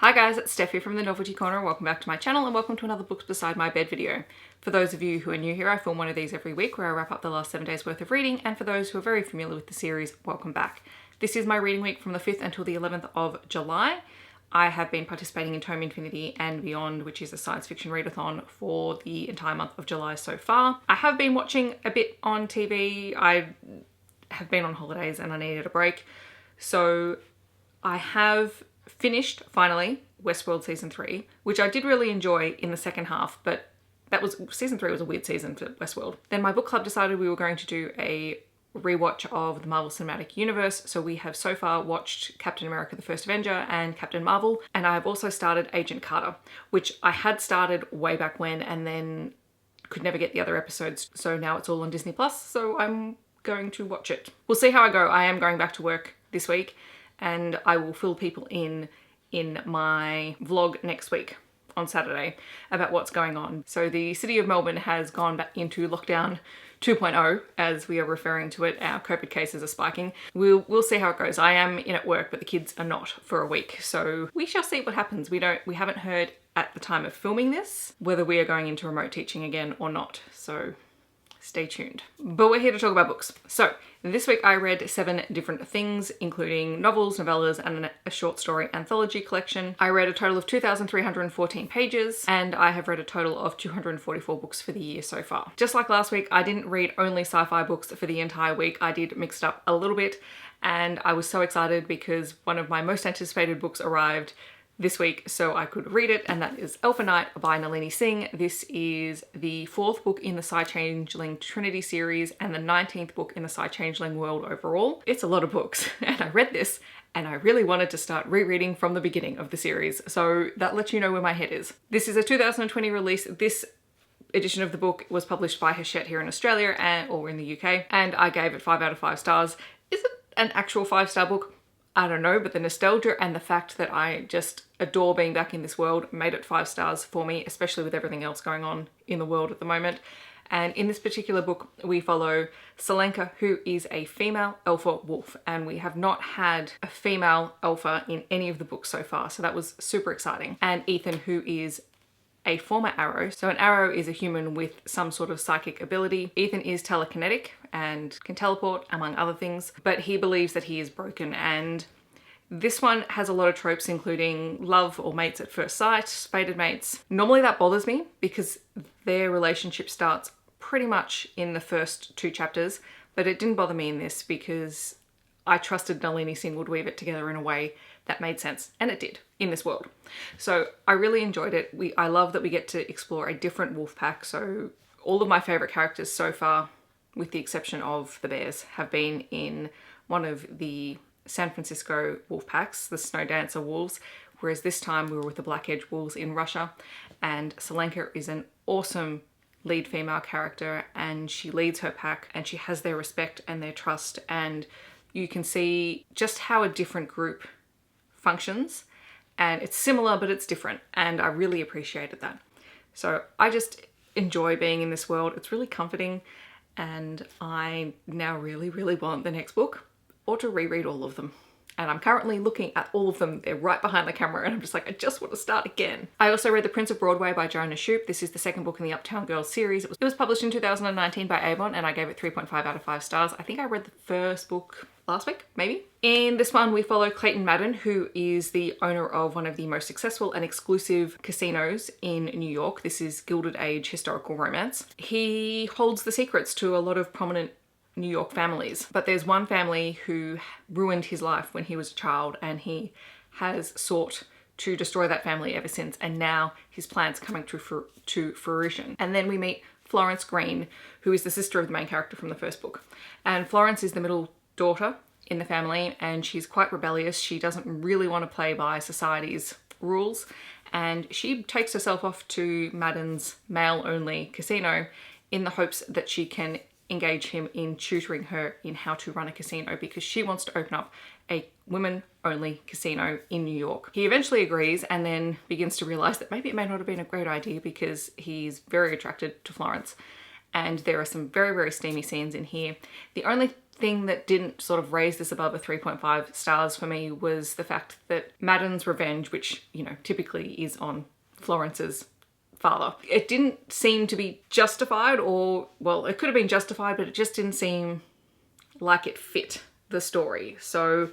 Hi guys, it's Steph here from the Novelty Corner. Welcome back to my channel and welcome to another Books Beside My Bed video. For those of you who are new here, I film one of these every week where I wrap up the last 7 days worth of reading, and for those who are very familiar with the series, welcome back. This is my reading week from the 5th until the 11th of July. I have been participating in Tome Infinity and Beyond, which is a science fiction readathon for the entire month of July so far. I have been watching a bit on TV. I have been on holidays and I needed a break. So I have finished, finally, Westworld Season 3, which I did really enjoy in the second half, but Season 3 was a weird season for Westworld. Then my book club decided we were going to do a rewatch of the Marvel Cinematic Universe, so we have so far watched Captain America the First Avenger and Captain Marvel, and I've also started Agent Carter, which I had started way back when and then could never get the other episodes, so now it's all on Disney+, so I'm going to watch it. We'll see how I go. I am going back to work this week, and I will fill people in my vlog next week on Saturday about what's going on. So the city of Melbourne has gone back into lockdown 2.0, as we are referring to it. Our COVID cases are spiking. We'll see how it goes. I am in at work, but the kids are not for a week, so we shall see what happens. We haven't heard at the time of filming this whether we are going into remote teaching again or not, so stay tuned. But we're here to talk about books. So this week I read 7 different things, including novels, novellas, and a short story anthology collection. I read a total of 2,314 pages, and I have read a total of 244 books for the year so far. Just like last week, I didn't read only sci-fi books for the entire week. I did mix it up a little bit, and I was so excited because one of my most anticipated books arrived this week so I could read it, and that is Elf Night by Nalini Singh. This is the 4th book in the Psy-Changeling Trinity series and the 19th book in the Psy-Changeling world overall. It's a lot of books, and I read this and I really wanted to start rereading from the beginning of the series, so that lets you know where my head is. This is a 2020 release. This edition of the book was published by Hachette here in Australia or in the UK, and I gave it 5 out of 5 stars. Is it an actual 5-star book? I don't know, but the nostalgia and the fact that I just adore being back in this world made it 5 stars for me, especially with everything else going on in the world at the moment. And in this particular book, we follow Selenka, who is a female alpha wolf, and we have not had a female alpha in any of the books so far, so that was super exciting. And Ethan, who is a former arrow. So an arrow is a human with some sort of psychic ability. Ethan is telekinetic and can teleport, among other things, but he believes that he is broken. And this one has a lot of tropes, including love or mates at first sight, fated mates. Normally that bothers me because their relationship starts pretty much in the first 2 chapters, but it didn't bother me in this because I trusted Nalini Singh would weave it together in a way that made sense, and it did in this world. So I really enjoyed it. I love that we get to explore a different wolf pack. So all of my favorite characters so far, with the exception of the bears, have been in one of the San Francisco wolf packs, the Snow Dancer wolves, whereas this time we were with the Black Edge wolves in Russia. And Selenka is an awesome lead female character, and she leads her pack and she has their respect and their trust, and you can see just how a different group functions, and it's similar but it's different, and I really appreciated that. So I just enjoy being in this world. It's really comforting, and I now really want the next book or to reread all of them. And I'm currently looking at all of them. They're right behind the camera and I'm just like, I just want to start again. I also read The Prince of Broadway by Joanna Shupe. This is the 2nd book in the Uptown Girls series. It was published in 2019 by Avon, and I gave it 3.5 out of 5 stars. I think I read the first book last week, maybe. In this one, we follow Clayton Madden, who is the owner of one of the most successful and exclusive casinos in New York. This is Gilded Age historical romance. He holds the secrets to a lot of prominent New York families, but there's one family who ruined his life when he was a child, and he has sought to destroy that family ever since, and now his plan's coming to fruition. And then we meet Florence Green, who is the sister of the main character from the first book. And Florence is the middle daughter in the family, and she's quite rebellious. She doesn't really want to play by society's rules, and she takes herself off to Madden's male-only casino in the hopes that she can engage him in tutoring her in how to run a casino, because she wants to open up a women-only casino in New York. He eventually agrees and then begins to realize that maybe it may not have been a great idea because he's very attracted to Florence. And there are some very steamy scenes in here. The only thing that didn't sort of raise this above a 3.5 stars for me was the fact that Madden's revenge, which, you know, typically is on Florence's father, it didn't seem to be justified, or, well, it could have been justified, but it just didn't seem like it fit the story. So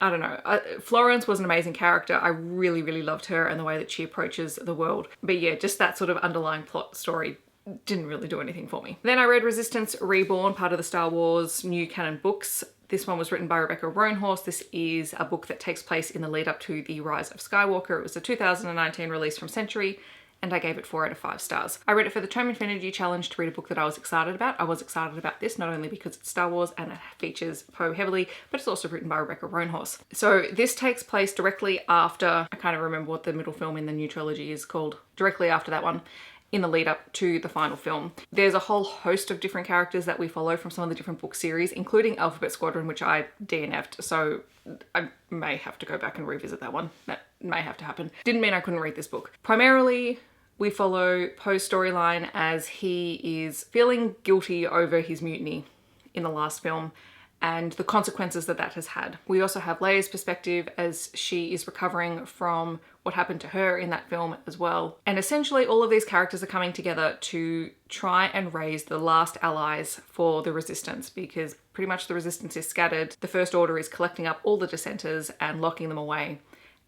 I don't know. Florence was an amazing character. I really, really loved her and the way that she approaches the world. But yeah, just that sort of underlying plot story didn't really do anything for me. Then I read Resistance Reborn, part of the Star Wars new canon books. This one was written by Rebecca Roanhorse. This is a book that takes place in the lead up to The Rise of Skywalker. It was a 2019 release from Century, and I gave it 4 out of 5 stars. I read it for the Tome Infinity Challenge to read a book that I was excited about. I was excited about this not only because it's Star Wars and it features Poe heavily, but it's also written by Rebecca Roanhorse. So this takes place directly after, I can't remember what the middle film in the new trilogy is called, directly after that one, in the lead up to the final film. There's a whole host of different characters that we follow from some of the different book series, including Alphabet Squadron, which I DNF'd, so I may have to go back and revisit that one. That may have to happen. Didn't mean I couldn't read this book. Primarily, we follow Poe's storyline as he is feeling guilty over his mutiny in the last film and the consequences that that has had. We also have Leia's perspective as she is recovering from what happened to her in that film as well. And essentially all of these characters are coming together to try and raise the last allies for the Resistance, because pretty much the Resistance is scattered. The First Order is collecting up all the dissenters and locking them away.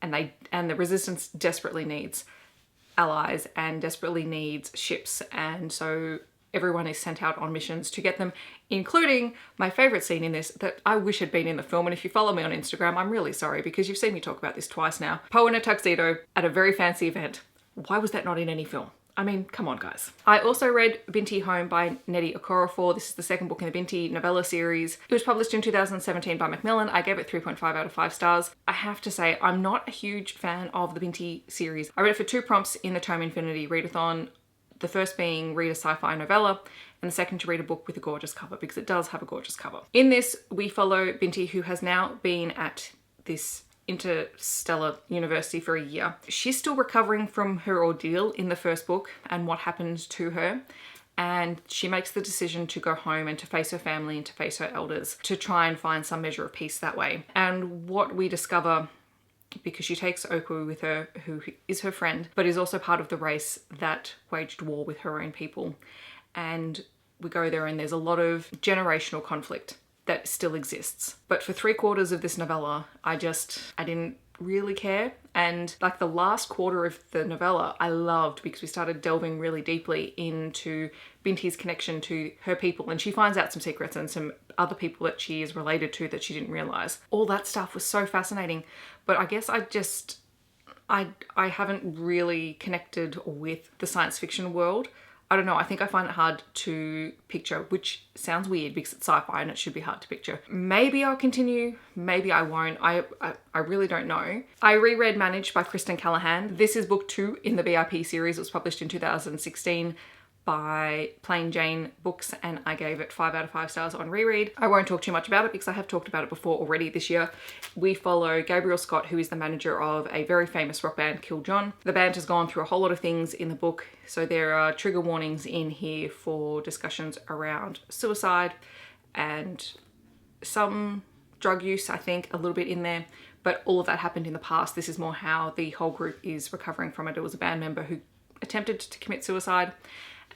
And the Resistance desperately needs allies and desperately needs ships, and so everyone is sent out on missions to get them, including my favorite scene in this that I wish had been in the film. And if you follow me on Instagram, I'm really sorry because you've seen me talk about this twice now. Poe in a tuxedo at a very fancy event. Why was that not in any film? I mean, come on, guys. I also read Binti Home by Nnedi Okorafor. This is the second book in the Binti novella series. It was published in 2017 by Macmillan. I gave it 3.5 out of 5 stars. I have to say, I'm not a huge fan of the Binti series. I read it for 2 prompts in the Tome Infinity readathon. The first being read a sci-fi novella, and the second to read a book with a gorgeous cover, because it does have a gorgeous cover. In this, we follow Binti, who has now been at this interstellar university for a year. She's still recovering from her ordeal in the first book and what happened to her, and she makes the decision to go home and to face her family and to face her elders to try and find some measure of peace that way. And what we discover, because she takes Oku with her, who is her friend, but is also part of the race that waged war with her own people. And we go there and there's a lot of generational conflict that still exists. But for 3/4 of this novella, I didn't really care. And like the last quarter of the novella, I loved because we started delving really deeply into Binti's connection to her people, and she finds out some secrets and some other people that she is related to that she didn't realize. All that stuff was so fascinating, but I guess I haven't really connected with the science fiction world. I don't know, I think I find it hard to picture, which sounds weird because it's sci-fi and it should be hard to picture. Maybe I'll continue, maybe I won't. I really don't know. I reread Managed by Kristen Callahan. This is book 2 in the BIP series. It was published in 2016 by Plain Jane Books, and I gave it 5 out of 5 stars on reread. I won't talk too much about it because I have talked about it before already this year. We follow Gabriel Scott, who is the manager of a very famous rock band, Kill John. The band has gone through a whole lot of things in the book, so there are trigger warnings in here for discussions around suicide and some drug use, I think, a little bit in there. But all of that happened in the past. This is more how the whole group is recovering from it. It was a band member who attempted to commit suicide,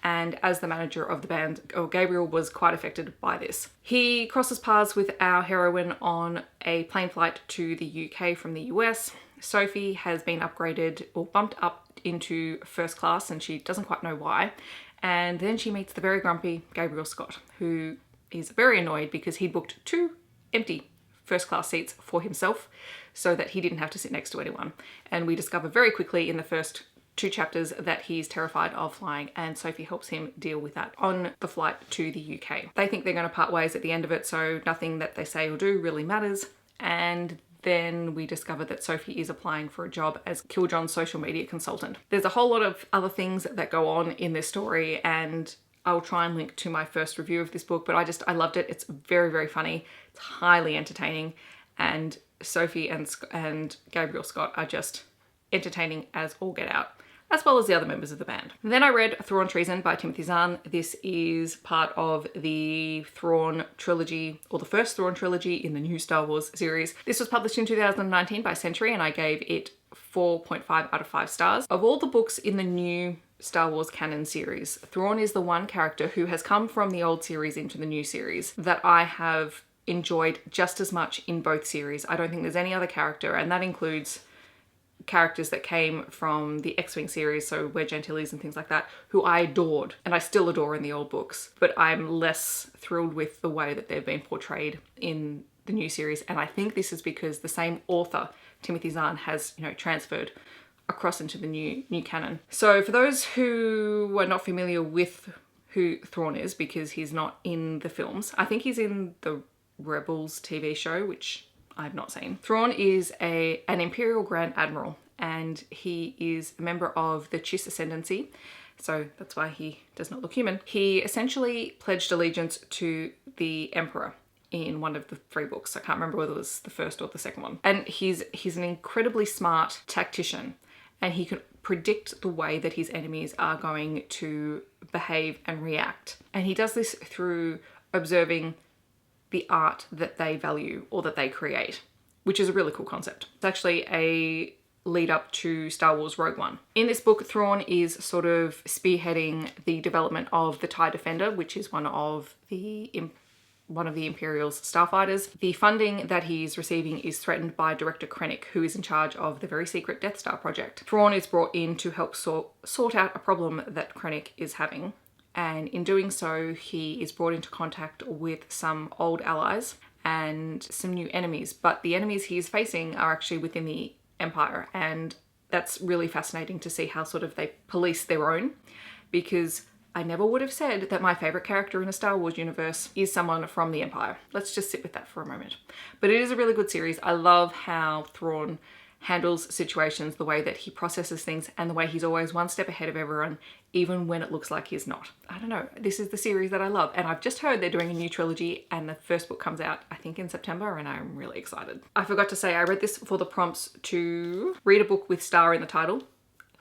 and as the manager of the band, Gabriel was quite affected by this. He crosses paths with our heroine on a plane flight to the UK from the US. Sophie has been upgraded or bumped up into first class, and she doesn't quite know why. And then she meets the very grumpy Gabriel Scott, who is very annoyed because he booked 2 empty first class seats for himself so that he didn't have to sit next to anyone. And we discover very quickly in the first 2 chapters that he's terrified of flying, and Sophie helps him deal with that on the flight to the UK. They think they're going to part ways at the end of it, so nothing that they say or do really matters. And then we discover that Sophie is applying for a job as Kill John's social media consultant. There's a whole lot of other things that go on in this story, and I'll try and link to my first review of this book, but I loved it. It's very, very funny. It's highly entertaining, and Sophie and Gabriel Scott are just entertaining as all get out. as well as the other members of the band. And then I read Thrawn, Treason by Timothy Zahn. This is part of the Thrawn trilogy, or the first Thrawn trilogy in the new Star Wars series. This was published in 2019 by Century, and I gave it 4.5 out of 5 stars. Of all the books in the new Star Wars canon series, Thrawn is the one character who has come from the old series into the new series that I have enjoyed just as much in both series. I don't think there's any other character, and that includes characters that came from the X-Wing series, so Wedge Antilles and things like that, who I adored, and I still adore in the old books, but I'm less thrilled with the way that they've been portrayed in the new series. And I think this is because the same author, Timothy Zahn, has, transferred across into the new canon. So for those who are not familiar with who Thrawn is, because he's not in the films, I think he's in the Rebels TV show, which I've not seen. Thrawn is an Imperial Grand Admiral, and he is a member of the Chiss Ascendancy, so that's why he does not look human. He essentially pledged allegiance to the Emperor in one of the 3 books. I can't remember whether it was the first or the second one. And he's an incredibly smart tactician, and he can predict the way that his enemies are going to behave and react. And he does this through observing the art that they value or that they create, which is a really cool concept. It's actually a lead up to Star Wars Rogue One. In this book, Thrawn is sort of spearheading the development of the TIE Defender, which is one of the Imperial's starfighters. The funding that he's receiving is threatened by Director Krennic, who is in charge of the very secret Death Star project. Thrawn is brought in to help sort out a problem that Krennic is having. And in doing so, he is brought into contact with some old allies and some new enemies. But the enemies he is facing are actually within the Empire. And that's really fascinating to see how sort of they police their own, because I never would have said that my favorite character in a Star Wars universe is someone from the Empire. Let's just sit with that for a moment. But it is a really good series. I love how Thrawn handles situations, the way that he processes things, and the way he's always one step ahead of everyone, even when it looks like he's not. I don't know, this is the series that I love, and I've just heard they're doing a new trilogy, and the first book comes out, I think, in September, and I'm really excited. I forgot to say, I read this for the prompts to read a book with Star in the title,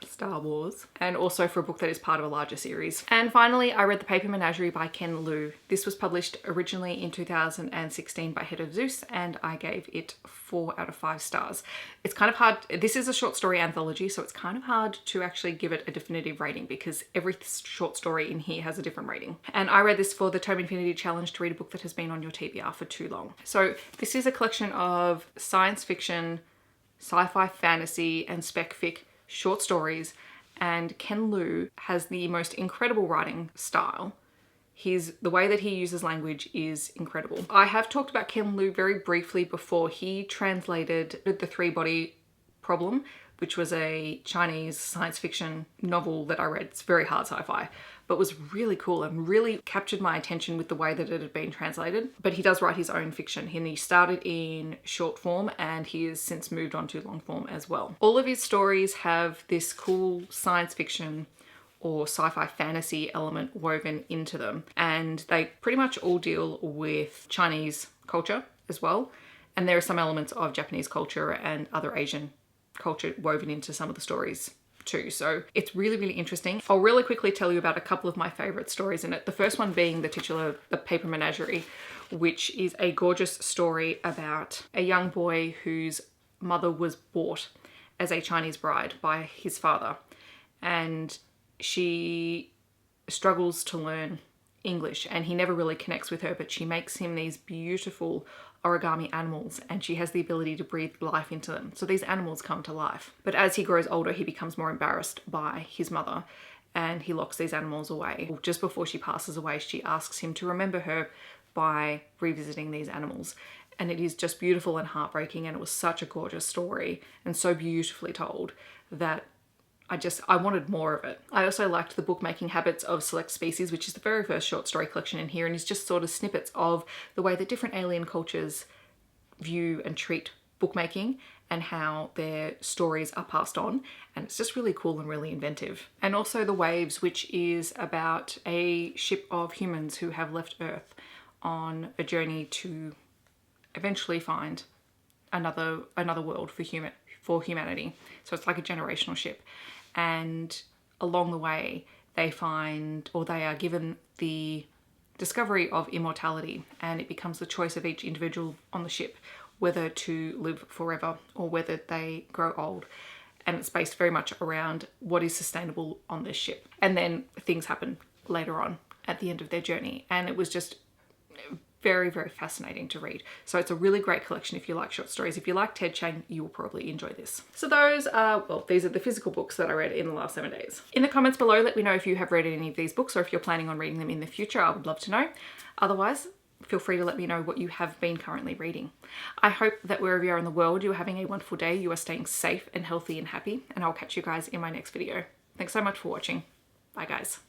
Star Wars, and also for a book that is part of a larger series. And finally, I read The Paper Menagerie by Ken Liu. This was published originally in 2016 by Head of Zeus, and I gave it 4 out of 5 stars. It's kind of hard, this is a short story anthology, so it's kind of hard to actually give it a definitive rating because every short story in here has a different rating. And I read this for the Tome Infinity Challenge to read a book that has been on your TBR for too long. So this is a collection of science fiction, sci-fi, fantasy, and spec fic short stories, and Ken Liu has the most incredible writing style. The way that he uses language is incredible. I have talked about Ken Liu very briefly before. He translated The Three-Body Problem, which was a Chinese science fiction novel that I read. It's very hard sci-fi, but was really cool and really captured my attention with the way that it had been translated. But he does write his own fiction, and he started in short form and he has since moved on to long form as well. All of his stories have this cool science fiction or sci-fi fantasy element woven into them, and they pretty much all deal with Chinese culture as well. And there are some elements of Japanese culture and other Asian culture woven into some of the stories too. So it's really, really interesting. I'll really quickly tell you about a couple of my favorite stories in it. The first one being the titular The Paper Menagerie, which is a gorgeous story about a young boy whose mother was bought as a Chinese bride by his father, and she struggles to learn English, and he never really connects with her, but she makes him these beautiful origami animals, and she has the ability to breathe life into them. So these animals come to life. But as he grows older, he becomes more embarrassed by his mother, and he locks these animals away. Just before she passes away, she asks him to remember her by revisiting these animals. And it is just beautiful and heartbreaking, and it was such a gorgeous story and so beautifully told that I wanted more of it. I also liked The Bookmaking Habits of Select Species, which is the very first short story collection in here, and is just sort of snippets of the way that different alien cultures view and treat bookmaking and how their stories are passed on. And it's just really cool and really inventive. And also The Waves, which is about a ship of humans who have left Earth on a journey to eventually find another world for humanity. So it's like a generational ship. and along the way they find, or they are given, the discovery of immortality, and it becomes the choice of each individual on the ship whether to live forever or whether they grow old. And it's based very much around what is sustainable on this ship. And then things happen later on at the end of their journey, and it was just very, very fascinating to read. So it's a really great collection if you like short stories. If you like Ted Chiang, you will probably enjoy this. So those are, well, these are the physical books that I read in the last 7 days. In the comments below, let me know if you have read any of these books or if you're planning on reading them in the future. I would love to know. Otherwise, feel free to let me know what you have been currently reading. I hope that wherever you are in the world, you are having a wonderful day, you are staying safe and healthy and happy, and I'll catch you guys in my next video. Thanks so much for watching. Bye guys.